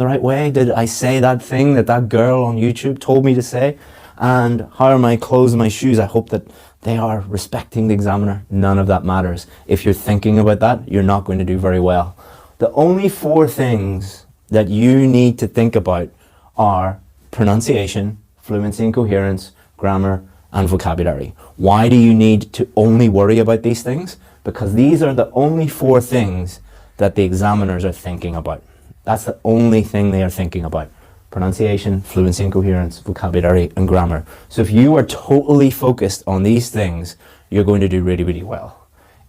the right way? Did I say that thing that that girl on YouTube told me to say? And how are my clothes and my shoes? I hope that they are respecting the examiner. None of that matters. If you're thinking about that, you're not going to do very well. The only 4 things that you need to think about are pronunciation, fluency and coherence, grammar, and vocabulary. Why do you need to only worry about these things? Because these are the only 4 things that the examiners are thinking about. That's the only thing they are thinking about. Pronunciation, fluency and coherence, vocabulary, and grammar. So if you are totally focused on these things, you're going to do really, really well.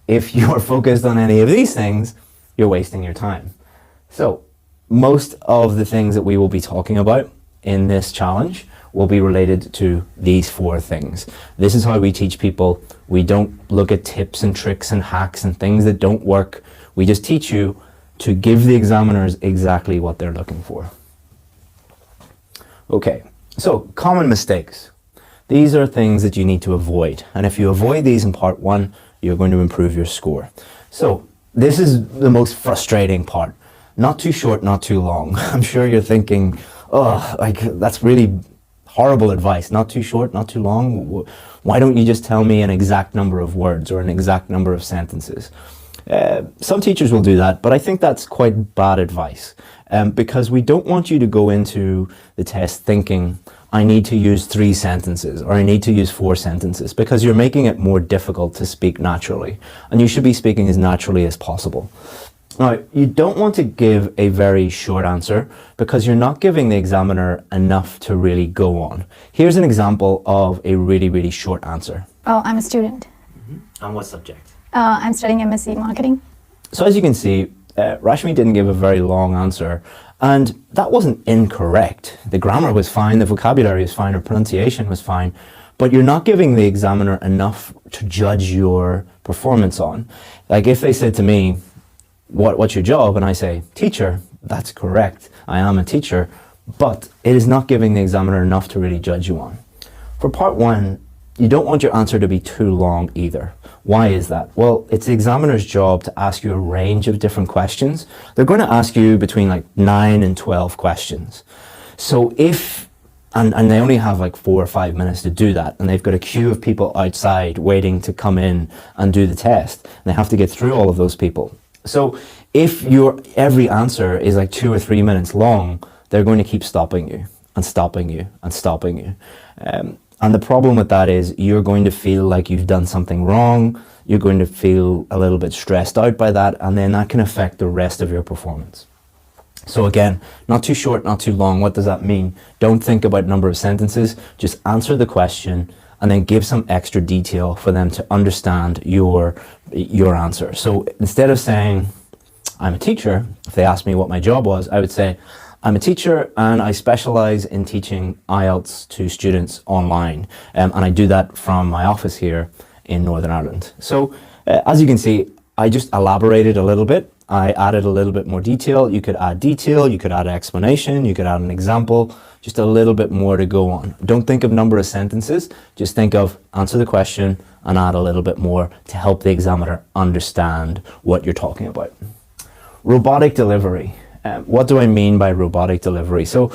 If you are focused on any of these things, you're wasting your time. So most of the things that we will be talking about in this challenge will be related to these 4 things. This is how we teach people. We don't look at tips and tricks and hacks and things that don't work. We just teach you to give the examiners exactly what they're looking for. Okay, so common mistakes. These are things that you need to avoid. And if you avoid these in part 1, you're going to improve your score. So this is the most frustrating part. Not too short, not too long. I'm sure you're thinking, oh, like that's really horrible advice. Not too short, not too long. Why don't you just tell me an exact number of words or an exact number of sentences? Some teachers will do that, but I think that's quite bad advice because we don't want you to go into the test thinking, I need to use 3 sentences or I need to use 4 sentences, because you're making it more difficult to speak naturally, and you should be speaking as naturally as possible. Now, you don't want to give a very short answer because you're not giving the examiner enough to really go on. Here's an example of a really, really short answer. Oh, I'm a student. On what subject? I'm studying MSc Marketing. So as you can see, Rashmi didn't give a very long answer, and that wasn't incorrect. The grammar was fine, the vocabulary was fine, her pronunciation was fine, but you're not giving the examiner enough to judge your performance on. Like if they said to me, what's your job? And I say, teacher, that's correct. I am a teacher, but it is not giving the examiner enough to really judge you on. For part 1, you don't want your answer to be too long either. Why is that? Well, it's the examiner's job to ask you a range of different questions. They're going to ask you between like 9 and 12 questions. So if, and they only have like 4 or 5 minutes to do that, and they've got a queue of people outside waiting to come in and do the test, and they have to get through all of those people. So if your every answer is like 2 or 3 minutes long, they're going to keep stopping you and stopping you and stopping you. And the problem with that is you're going to feel like you've done something wrong. You're going to feel a little bit stressed out by that, and then that can affect the rest of your performance. So again, not too short, not too long. What does that mean? Don't think about number of sentences. Just answer the question and then give some extra detail for them to understand your answer. So instead of saying, I'm a teacher, if they asked me what my job was, I would say, I'm a teacher and I specialize in teaching IELTS to students online. And I do that from my office here in Northern Ireland. So as you can see, I just elaborated a little bit. I added a little bit more detail. You could add detail, you could add explanation, you could add an example, just a little bit more to go on. Don't think of number of sentences, just think of answer the question and add a little bit more to help the examiner understand what you're talking about. Robotic delivery. What do I mean by robotic delivery? So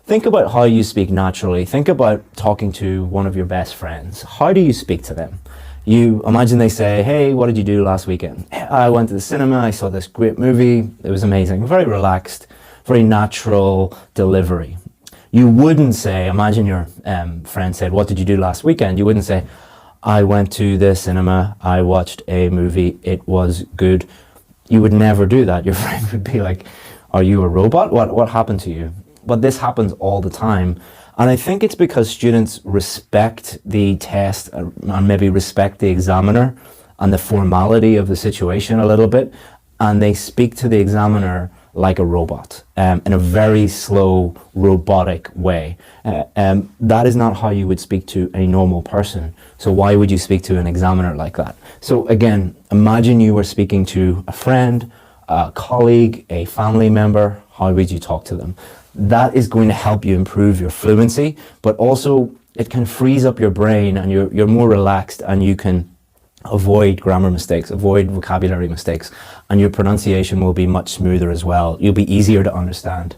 think about how you speak naturally. Think about talking to one of your best friends. How do you speak to them? You imagine they say, hey, what did you do last weekend? I went to the cinema, I saw this great movie, it was amazing. Very relaxed, very natural delivery. You wouldn't say, imagine your friend said, what did you do last weekend? You wouldn't say, I went to the cinema, I watched a movie, it was good. You would never do that. Your friend would be like, are you a robot? What happened to you? But this happens all the time. And I think it's because students respect the test and maybe respect the examiner and the formality of the situation a little bit. And they speak to the examiner like a robot in a very slow, robotic way. That is not how you would speak to a normal person. So why would you speak to an examiner like that? So again, imagine you were speaking to a friend, a colleague, a family member. How would you talk to them? That is going to help you improve your fluency, but also it can freeze up your brain and you're more relaxed and you can avoid grammar mistakes, avoid vocabulary mistakes, and your pronunciation will be much smoother as well. You'll be easier to understand.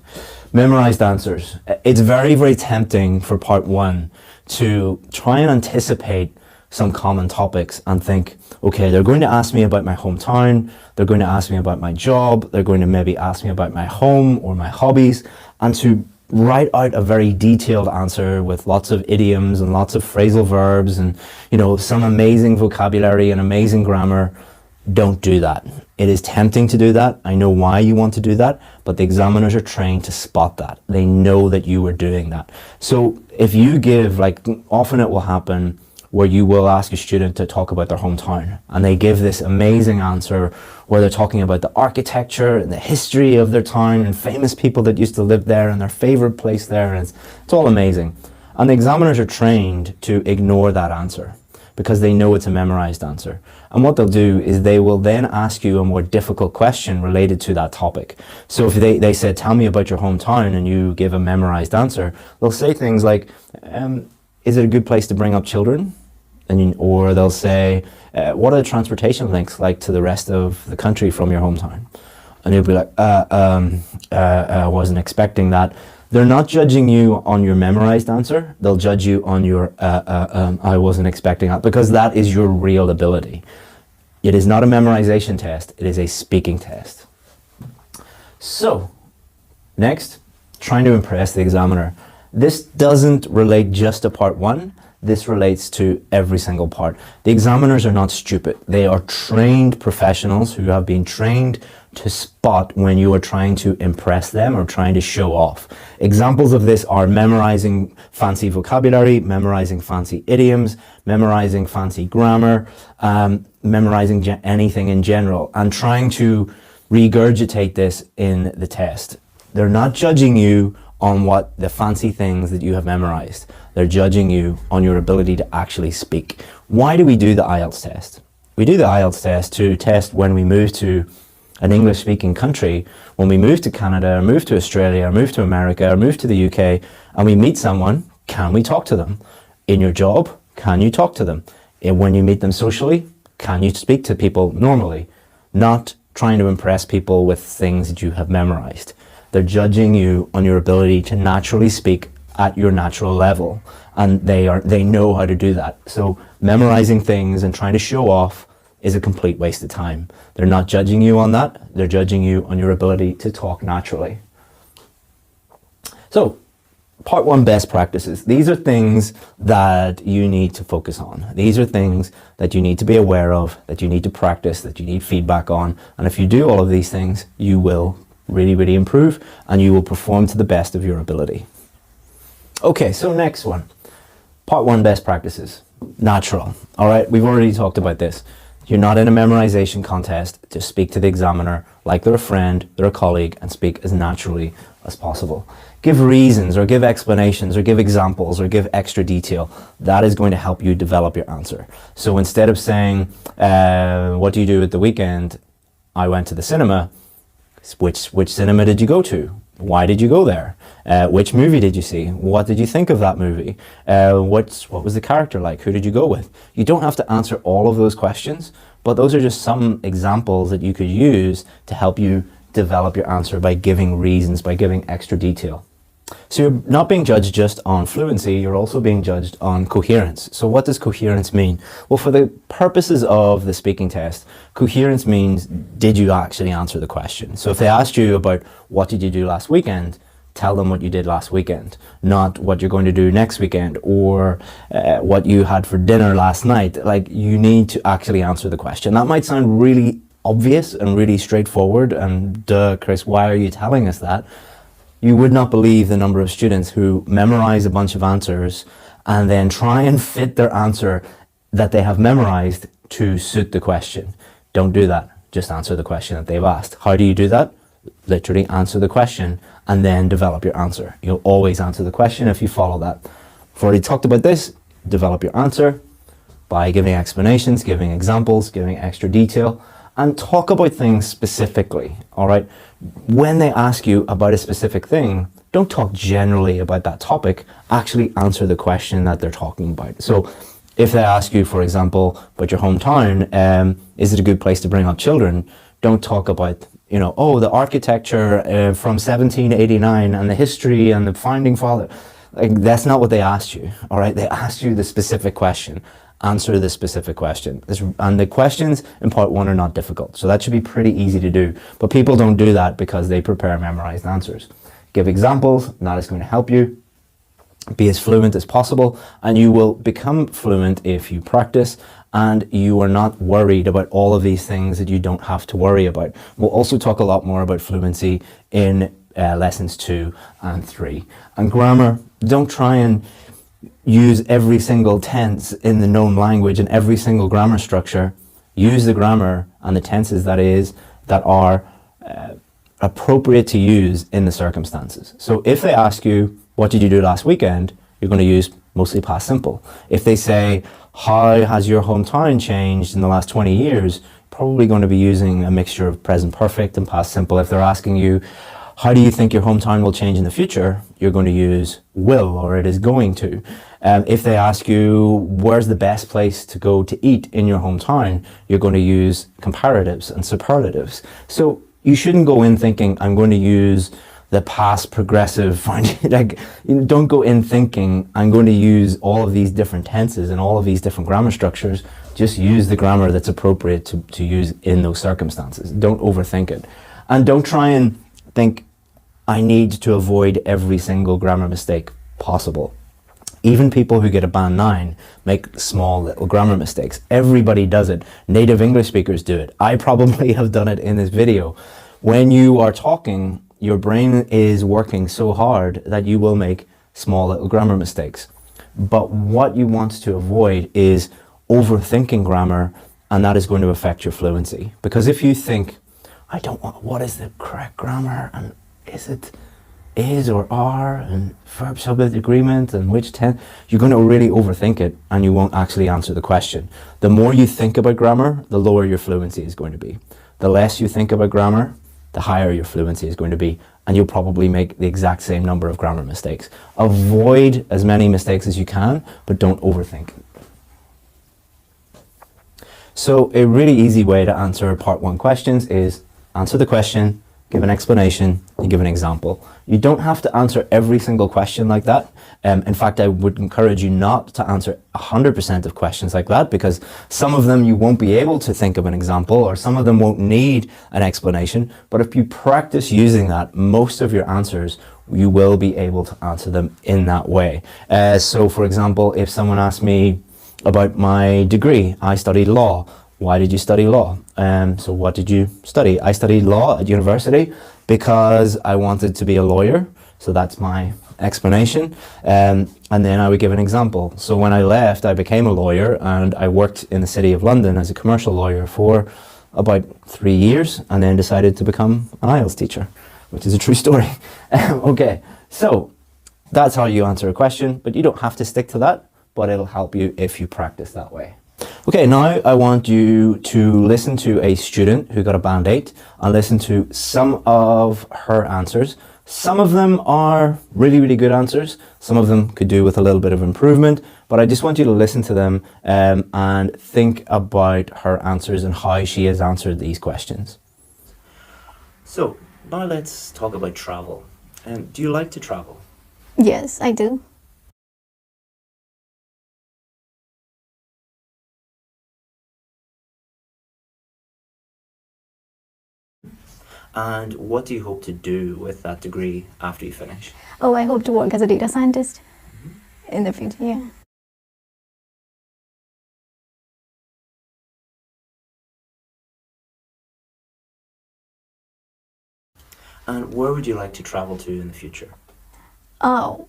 Memorized answers. It's very, very tempting for part one to try and anticipate some common topics and think, okay, they're going to ask me about my hometown, they're going to ask me about my job, they're going to maybe ask me about my home or my hobbies, and to write out a very detailed answer with lots of idioms and lots of phrasal verbs and, you know, some amazing vocabulary and amazing grammar. Don't do that. It is tempting to do that. I know why you want to do that, but the examiners are trained to spot that. They know that you are doing that. So if you give, like, often it will happen where you will ask a student to talk about their hometown and they give this amazing answer where they're talking about the architecture and the history of their town and famous people that used to live there and their favorite place there, and it's all amazing. And the examiners are trained to ignore that answer because they know it's a memorized answer. And what they'll do is they will then ask you a more difficult question related to that topic. So if they said, tell me about your hometown, and you give a memorized answer, they'll say things like, is it a good place to bring up children? Or they'll say, what are the transportation links like to the rest of the country from your hometown? And you'll be like, I wasn't expecting that. They're not judging you on your memorized answer. They'll judge you on your, I wasn't expecting that, because that is your real ability. It is not a memorization test. It is a speaking test. So, next, trying to impress the examiner. This doesn't relate just to part one. This relates to every single part. The examiners are not stupid. They are trained professionals who have been trained to spot when you are trying to impress them or trying to show off. Examples of this are memorizing fancy vocabulary, memorizing fancy idioms, memorizing fancy grammar, memorizing anything in general, and trying to regurgitate this in the test. They're not judging you on what the fancy things that you have memorized. They're judging you on your ability to actually speak. Why do we do the IELTS test? We do the IELTS test to test when we move to an English-speaking country, when we move to Canada, or move to Australia, or move to America, or move to the UK, and we meet someone, can we talk to them? In your job, can you talk to them? And when you meet them socially, can you speak to people normally? Not trying to impress people with things that you have memorized. They're judging you on your ability to naturally speak at your natural level, and they know how to do that. So memorizing things and trying to show off is a complete waste of time. They're not judging you on that. They're judging you on your ability to talk naturally. So, part one, best practices. These are things that you need to focus on. These are things that you need to be aware of, that you need to practice, that you need feedback on. And if you do all of these things, you will really, really improve, and you will perform to the best of your ability. Okay, so next one. Part one, best practices. Natural. All right, we've already talked about this. You're not in a memorization contest to speak to the examiner like they're a friend, they're a colleague, and speak as naturally as possible. Give reasons, or give explanations, or give examples, or give extra detail. That is going to help you develop your answer. So instead of saying, what do you do at the weekend? I went to the cinema. Which cinema did you go to? Why did you go there? Which movie did you see? What did you think of that movie? What was the character like? Who did you go with? You don't have to answer all of those questions, but those are just some examples that you could use to help you develop your answer by giving reasons, by giving extra detail. So you're not being judged just on fluency, you're also being judged on coherence. So what does coherence mean? Well, for the purposes of the speaking test, coherence means, did you actually answer the question? So if they asked you about what did you do last weekend, tell them what you did last weekend, not what you're going to do next weekend, or what you had for dinner last night. Like, you need to actually answer the question. That might sound really obvious and really straightforward, and duh, Chris, why are you telling us that? You would not believe the number of students who memorize a bunch of answers and then try and fit their answer that they have memorized to suit the question. Don't do that. Just answer the question that they've asked. How do you do that? Literally answer the question and then develop your answer. You'll always answer the question if you follow that. I've already talked about this. Develop your answer by giving explanations, giving examples, giving extra detail, and talk about things specifically, all right? When they ask you about a specific thing, don't talk generally about that topic. Actually answer the question that they're talking about. So If they ask you, for example, about your hometown, is it a good place to bring up children? Don't talk about, oh, the architecture from 1789 and the history and the founding father. Like, that's not what they asked you, all right? They asked you the specific question. Answer the specific question. And the questions in part 1 are not difficult, so that should be pretty easy to do. But people don't do that because they prepare memorized answers. Give examples, and that is going to help you be as fluent as possible, and you will become fluent if you practice and you are not worried about all of these things that you don't have to worry about. We'll also talk a lot more about fluency in lessons 2 and 3. And grammar, don't try and use every single tense in the known language and every single grammar structure. Use the grammar and the tenses that are appropriate to use in the circumstances. So if they ask you, what did you do last weekend? You're going to use mostly past simple. If they say, how has your hometown changed in the last 20 years? Probably going to be using a mixture of present perfect and past simple. If they're asking you, how do you think your hometown will change in the future? You're going to use will, or it is going to. If they ask you, where's the best place to go to eat in your hometown? You're going to use comparatives and superlatives. So you shouldn't go in thinking, I'm going to use the past progressive, don't go in thinking, I'm going to use all of these different tenses and all of these different grammar structures. Just use the grammar that's appropriate to use in those circumstances. Don't overthink it. And don't try and think, I need to avoid every single grammar mistake possible. Even people who get a band 9 make small little grammar mistakes. Everybody does it. Native English speakers do it. I probably have done it in this video. When you are talking, your brain is working so hard that you will make small little grammar mistakes. But what you want to avoid is overthinking grammar, and that is going to affect your fluency. Because if you think, I don't want, what is the correct grammar, and is it is or are, and verb subject agreement, and which tense, you're going to really overthink it, and you won't actually answer the question. The more you think about grammar, the lower your fluency is going to be. The less you think about grammar, the higher your fluency is going to be, and you'll probably make the exact same number of grammar mistakes. Avoid as many mistakes as you can, but don't overthink. So a really easy way to answer part 1 questions is answer the question, give an explanation, and give an example. You don't have to answer every single question like that. In fact, I would encourage you not to answer 100% of questions like that, because some of them you won't be able to think of an example, or some of them won't need an explanation. But if you practice using that, most of your answers, you will be able to answer them in that way. So for example, if someone asked me about my degree, I studied law. Why did you study law? So what did you study? I studied law at university because I wanted to be a lawyer. So that's my explanation. And then I would give an example. So when I left, I became a lawyer, and I worked in the City of London as a commercial lawyer for about 3 years, and then decided to become an IELTS teacher, which is a true story. Okay, so that's how you answer a question, but you don't have to stick to that, but it'll help you if you practice that way. Okay, now I want you to listen to a student who got a band 8 and listen to some of her answers. Some of them are really, really good answers. Some of them could do with a little bit of improvement, but I just want you to listen to them and think about her answers and how she has answered these questions. So now let's talk about travel. Do you like to travel? Yes, I do. And what do you hope to do with that degree after you finish? Oh, I hope to work as a data scientist in the future, yeah. And where would you like to travel to in the future? Oh,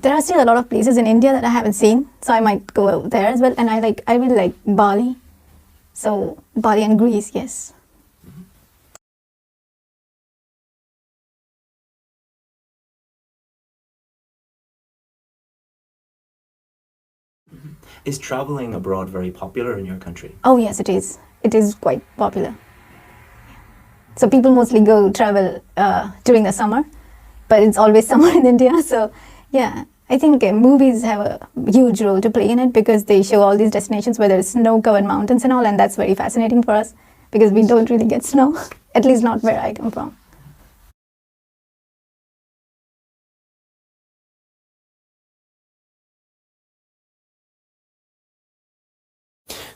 there are still a lot of places in India that I haven't seen, so I might go there as well. And I really like Bali. So Bali and Greece, yes. Is traveling abroad very popular in your country? Oh yes, it is. It is quite popular. So people mostly go travel during the summer, but it's always summer in India. So yeah, I think movies have a huge role to play in it because they show all these destinations where there's snow-covered mountains and all, and that's very fascinating for us because we don't really get snow, at least not where I come from.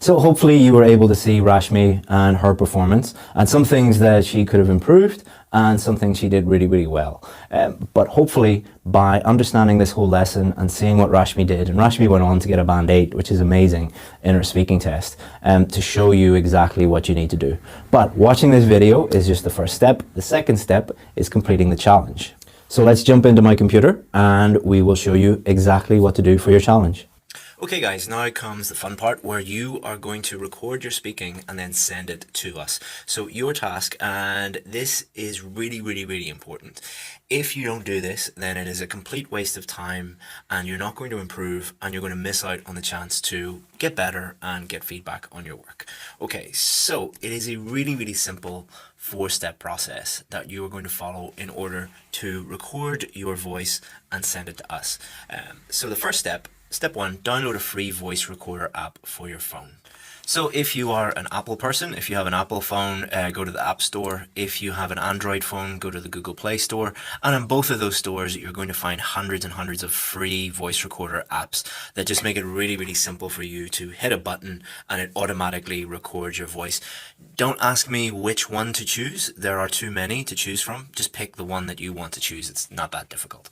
So hopefully you were able to see Rashmi and her performance and some things that she could have improved and some things she did really, really well. But hopefully by understanding this whole lesson and seeing what Rashmi did, and Rashmi went on to get a band 8, which is amazing in her speaking test, to show you exactly what you need to do. But watching this video is just the first step. The second step is completing the challenge. So let's jump into my computer and we will show you exactly what to do for your challenge. Okay guys, now comes the fun part where you are going to record your speaking and then send it to us. So your task, and this is really, really, really important. If you don't do this, then it is a complete waste of time and you're not going to improve and you're going to miss out on the chance to get better and get feedback on your work. Okay, so it is a really, really simple 4-step process that you are going to follow in order to record your voice and send it to us. So the first step, Step 1, download a free voice recorder app for your phone. So if you are an Apple person, if you have an Apple phone, go to the App Store. If you have an Android phone, go to the Google Play Store. And in both of those stores, you're going to find hundreds and hundreds of free voice recorder apps that just make it really, really simple for you to hit a button and it automatically records your voice. Don't ask me which one to choose. There are too many to choose from. Just pick the one that you want to choose. It's not that difficult.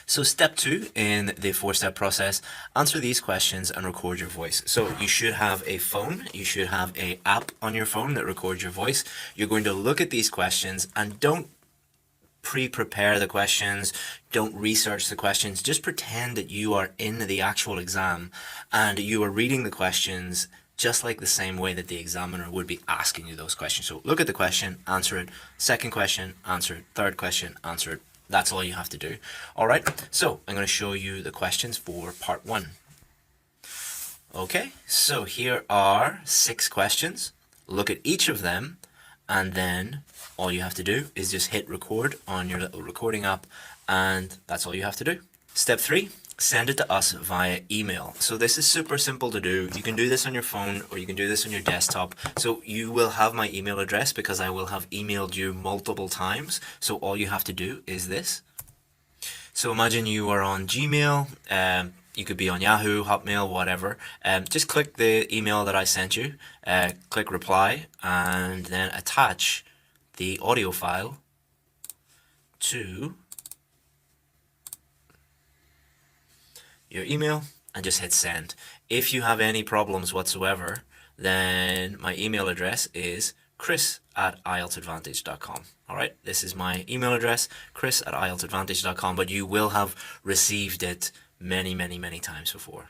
So step 2 in the 4-step process, answer these questions and record your voice. So you should have a phone, you should have an app on your phone that records your voice. You're going to look at these questions and don't pre-prepare the questions, don't research the questions, just pretend that you are in the actual exam and you are reading the questions just like the same way that the examiner would be asking you those questions. So look at the question, answer it, second question, answer it, third question, answer it. That's all you have to do. All right, so I'm going to show you the questions for part 1. Okay, so here are 6 questions. Look at each of them, and then all you have to do is just hit record on your little recording app, and that's all you have to do. Step 3, send it to us via email. So this is super simple to do. You can do this on your phone or you can do this on your desktop. So you will have my email address because I will have emailed you multiple times. So all you have to do is this. So imagine you are on Gmail, you could be on Yahoo, Hotmail, whatever. Just click the email that I sent you, click reply, and then attach the audio file to your email and just hit send. If you have any problems whatsoever, then my email address is chris@ieltsadvantage.com. All right, this is my email address, chris@ieltsadvantage.com, but you will have received it many, many, many times before.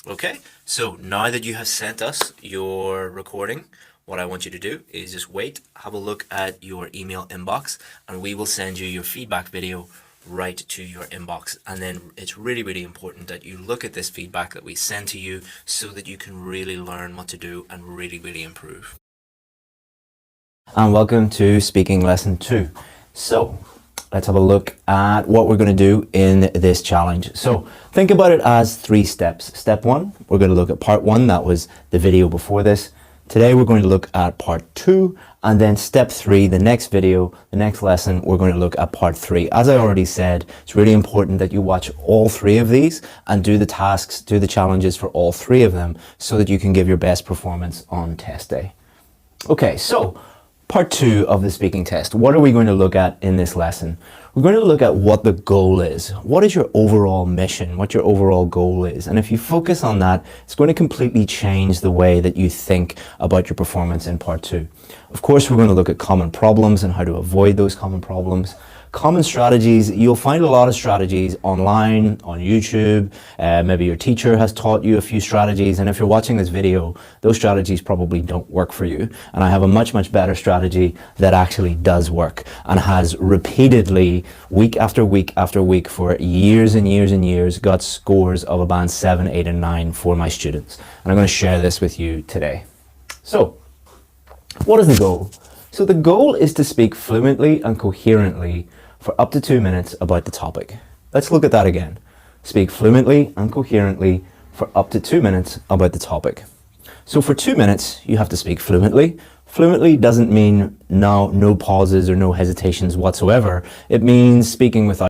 Okay, so now that you have sent us your recording, what I want you to do is just wait, have a look at your email inbox, and we will send you your feedback video right to your inbox. And then it's really, really important that you look at this feedback that we send to you so that you can really learn what to do and really, really improve. And welcome to speaking lesson 2. So let's have a look at what we're going to do in this challenge. So think about it as 3 steps. Step 1, we're going to look at part 1. That was the video before this. Today we're going to look at part 2, and then step 3, the next video, the next lesson, we're going to look at part 3. As I already said, it's really important that you watch all 3 of these and do the tasks, do the challenges for all 3 of them so that you can give your best performance on test day. Okay, so part 2 of the speaking test. What are we going to look at in this lesson? We're going to look at what the goal is. What is your overall mission? What your overall goal is? And if you focus on that, it's going to completely change the way that you think about your performance in part 2. Of course, we're going to look at common problems and how to avoid those common problems. Common strategies, you'll find a lot of strategies online, on YouTube. Maybe your teacher has taught you a few strategies, and if you're watching this video, those strategies probably don't work for you. And I have a much, much better strategy that actually does work and has repeatedly, week after week after week, for years and years and years, got scores of a band 7, 8, and 9 for my students. And I'm going to share this with you today. So, what is the goal? So the goal is to speak fluently and coherently for up to 2 minutes about the topic. Let's look at that again. speak fluently and coherently for up to 2 minutes about the topic. So for 2 minutes, you have to speak fluently. Fluently doesn't mean no pauses or no hesitations whatsoever. It means speaking without